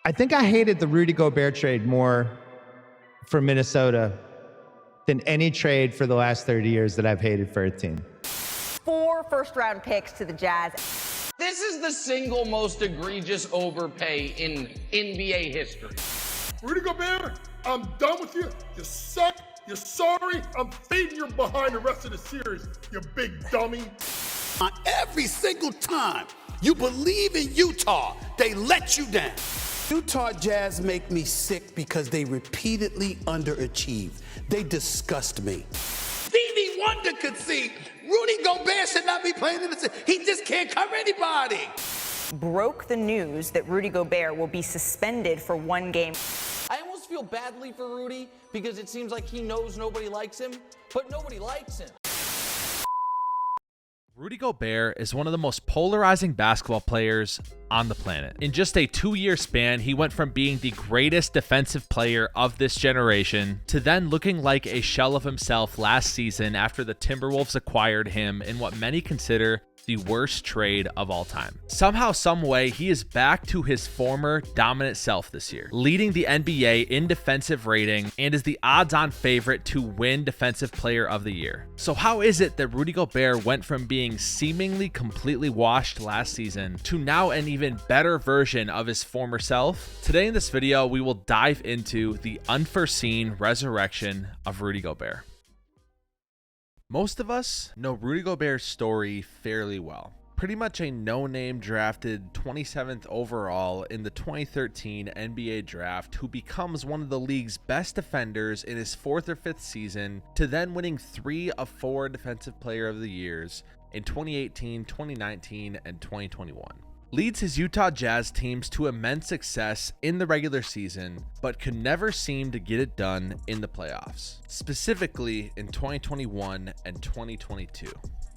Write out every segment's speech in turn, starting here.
I think I hated the Rudy Gobert trade more for Minnesota than any trade for the last 30 years that I've hated for a team. 4 first-round picks to the Jazz. This is the single most egregious overpay in NBA history. Rudy Gobert, I'm done with you. You suck. You're sorry. I'm fading you behind the rest of the series, you big dummy. Every single time you believe in Utah, they let you down. Utah Jazz make me sick because they repeatedly underachieve. They disgust me. Stevie Wonder could see Rudy Gobert should not be playing in the series. He just can't cover anybody. Broke the news that Rudy Gobert will be suspended for 1 game. I almost feel badly for Rudy because it seems like he knows nobody likes him, but nobody likes him. Rudy Gobert is one of the most polarizing basketball players on the planet. In just a 2-year span, he went from being the greatest defensive player of this generation to then looking like a shell of himself last season after the Timberwolves acquired him in what many consider the worst trade of all time. Somehow, someway, he is back to his former dominant self this year, leading the NBA in defensive rating and is the odds-on favorite to win Defensive Player of the Year. So how is it that Rudy Gobert went from being seemingly completely washed last season to now an even better version of his former self? Today in this video, we will dive into the unforeseen resurrection of Rudy Gobert. Most of us know Rudy Gobert's story fairly well. Pretty much a no-name drafted 27th overall in the 2013 NBA draft who becomes one of the league's best defenders in his 4th or 5th season to then winning 3 of 4 Defensive Player of the Years in 2018, 2019, and 2021. Leads his Utah Jazz teams to immense success in the regular season, but could never seem to get it done in the playoffs, specifically in 2021 and 2022.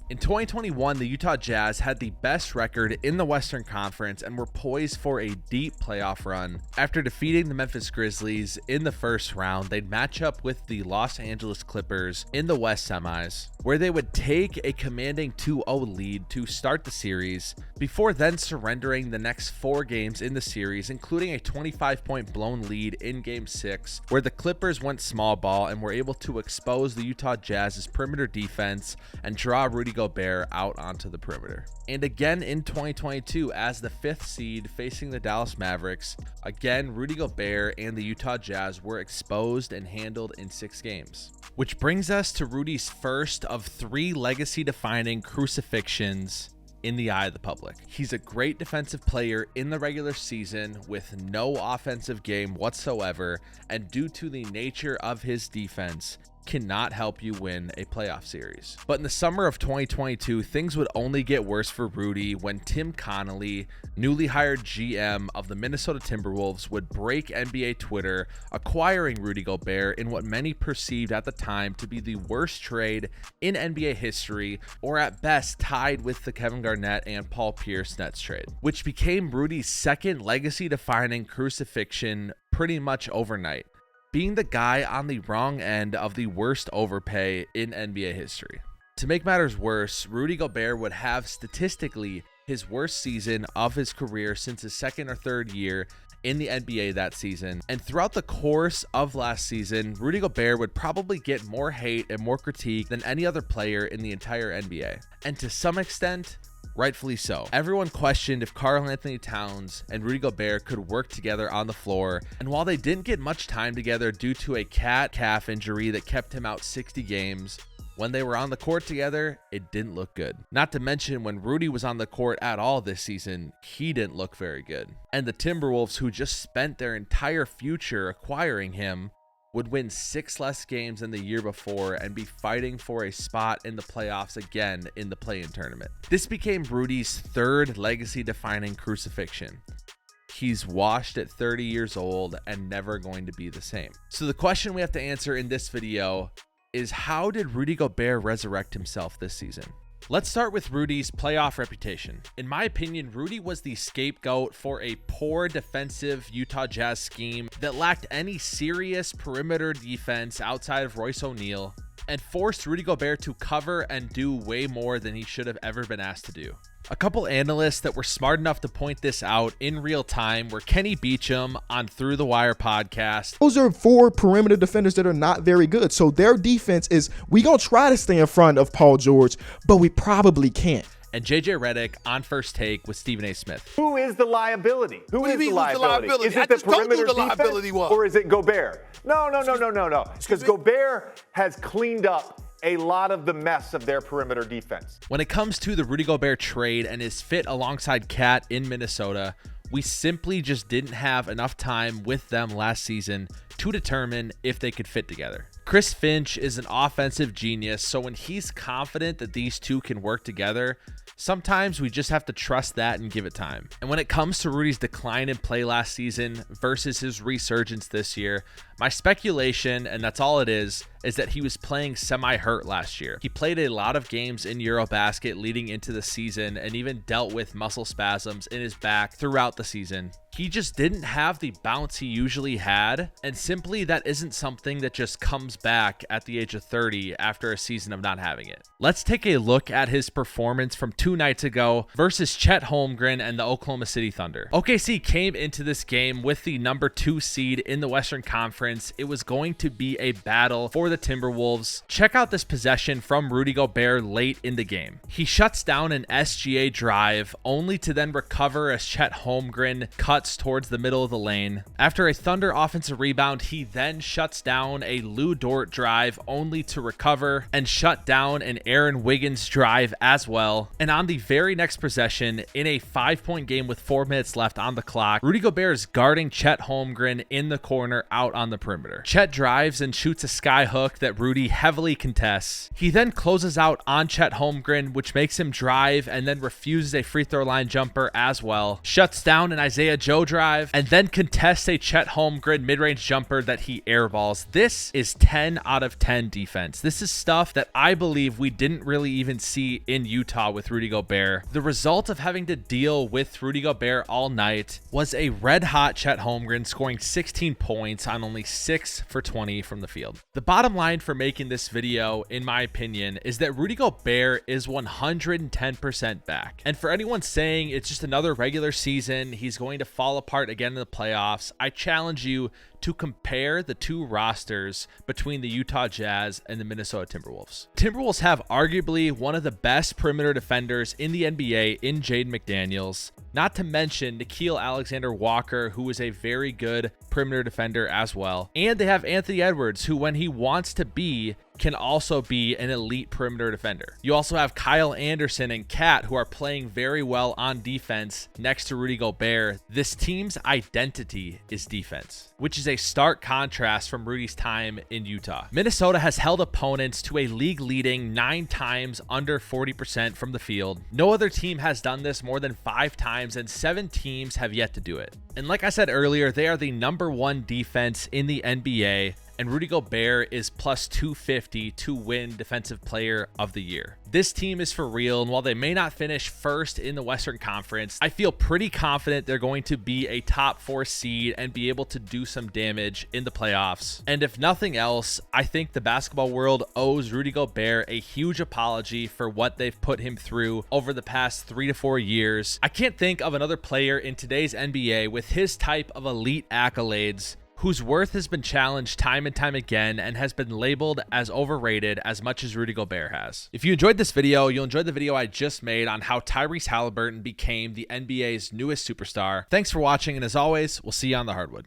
In 2021, the Utah Jazz had the best record in the Western Conference and were poised for a deep playoff run. After defeating the Memphis Grizzlies in the first round, they'd match up with the Los Angeles Clippers in the West semis, where they would take a commanding 2-0 lead to start the series, before then surrendering the next 4 games in the series, including a 25-point blown lead in Game 6, where the Clippers went small ball and were able to expose the Utah Jazz's perimeter defense and draw Rudy Gobert out onto the perimeter. And again in 2022, as the 5th seed facing the Dallas Mavericks, again Rudy Gobert and the Utah Jazz were exposed and handled in 6 games. Which brings us to Rudy's first of 3 legacy-defining crucifixions in the eye of the public. He's a great defensive player in the regular season with no offensive game whatsoever, and due to the nature of his defense, cannot help you win a playoff series. But in the summer of 2022, things would only get worse for Rudy when Tim Connolly, newly hired GM of the Minnesota Timberwolves, would break NBA Twitter, acquiring Rudy Gobert in what many perceived at the time to be the worst trade in NBA history, or at best tied with the Kevin Garnett and Paul Pierce Nets trade, which became Rudy's second legacy-defining crucifixion pretty much overnight, being the guy on the wrong end of the worst overpay in NBA history. To make matters worse, Rudy Gobert would have statistically his worst season of his career since his 2nd or 3rd year in the NBA that season. And throughout the course of last season, Rudy Gobert would probably get more hate and more critique than any other player in the entire NBA. And to some extent, rightfully so. Everyone questioned if Karl-Anthony Towns and Rudy Gobert could work together on the floor, and while they didn't get much time together due to a calf injury that kept him out 60 games, when they were on the court together, it didn't look good. Not to mention, when Rudy was on the court at all this season, he didn't look very good. And the Timberwolves, who just spent their entire future acquiring him, would win 6 less games than the year before and be fighting for a spot in the playoffs again in the play-in tournament. This became Rudy's 3rd legacy-defining crucifixion. He's washed at 30 years old and never going to be the same. So the question we have to answer in this video is, how did Rudy Gobert resurrect himself this season? Let's start with Rudy's playoff reputation. In my opinion, Rudy was the scapegoat for a poor defensive Utah Jazz scheme that lacked any serious perimeter defense outside of Royce O'Neal, and forced Rudy Gobert to cover and do way more than he should have ever been asked to do. A couple analysts that were smart enough to point this out in real time were Kenny Beecham on Through the Wire podcast. Those are 4 perimeter defenders that are not very good. So their defense is, we gonna try to stay in front of Paul George, but we probably can't. And JJ Redick on First Take with Stephen A. Smith. Who is the liability? What do you mean, who's the liability? Is I it the just told you perimeter who the liability defense, was. or is it Gobert? No. Because Gobert has cleaned up a lot of the mess of their perimeter defense. When it comes to the Rudy Gobert trade and his fit alongside Cat in Minnesota, we simply just didn't have enough time with them last season to determine if they could fit together. Chris Finch is an offensive genius, so when he's confident that these two can work together, sometimes we just have to trust that and give it time. And when it comes to Rudy's decline in play last season versus his resurgence this year, my speculation, and that's all it is that he was playing semi-hurt last year. He played a lot of games in Eurobasket leading into the season and even dealt with muscle spasms in his back throughout the season. He just didn't have the bounce he usually had, and simply that isn't something that just comes back at the age of 30 after a season of not having it. Let's take a look at his performance from 2 nights ago versus Chet Holmgren and the Oklahoma City Thunder. OKC came into this game with the number 2 seed in the Western Conference. It was going to be a battle for the Timberwolves. Check out this possession from Rudy Gobert late in the game. He shuts down an SGA drive only to then recover as Chet Holmgren cuts towards the middle of the lane. After a Thunder offensive rebound, he then shuts down a Lou Dort drive only to recover and shut down an Aaron Wiggins drive as well. And on the very next possession, in a 5-point game with 4 minutes left on the clock, Rudy Gobert is guarding Chet Holmgren in the corner out on the perimeter. Chet drives and shoots a sky hook that Rudy heavily contests. He then closes out on Chet Holmgren, which makes him drive and then refuses a free throw line jumper as well. Shuts down an Isaiah Joe drive and then contests a Chet Holmgren mid-range jumper that he airballs. This is 10 out of 10 defense. This is stuff that I believe we didn't really even see in Utah with Rudy Gobert. The result of having to deal with Rudy Gobert all night was a red-hot Chet Holmgren scoring 16 points on only 6 for 20 from the field. The bottom line for making this video, in my opinion, is that Rudy Gobert is 110% back. And for anyone saying it's just another regular season, he's going to fall apart again in the playoffs, I challenge you to compare the 2 rosters between the Utah Jazz and the Minnesota Timberwolves. Timberwolves have arguably one of the best perimeter defenders in the NBA in Jaden McDaniels, not to mention Nickeil Alexander-Walker, who is a very good perimeter defender as well. And they have Anthony Edwards, who when he wants to be, can also be an elite perimeter defender. You also have Kyle Anderson and Cat, who are playing very well on defense next to Rudy Gobert. This team's identity is defense, which is a stark contrast from Rudy's time in Utah. Minnesota has held opponents to a league-leading 9 times under 40% from the field. No other team has done this more than 5 times, and 7 teams have yet to do it. And like I said earlier, they are the number 1 defense in the NBA, and Rudy Gobert is plus 250 to win Defensive Player of the Year. This team is for real, and while they may not finish first in the Western Conference, I feel pretty confident they're going to be a top 4 seed and be able to do some damage in the playoffs. And if nothing else, I think the basketball world owes Rudy Gobert a huge apology for what they've put him through over the past 3 to 4 years. I can't think of another player in today's NBA with his type of elite accolades whose worth has been challenged time and time again and has been labeled as overrated as much as Rudy Gobert has. If you enjoyed this video, you'll enjoy the video I just made on how Tyrese Halliburton became the NBA's newest superstar. Thanks for watching, and as always, we'll see you on the hardwood.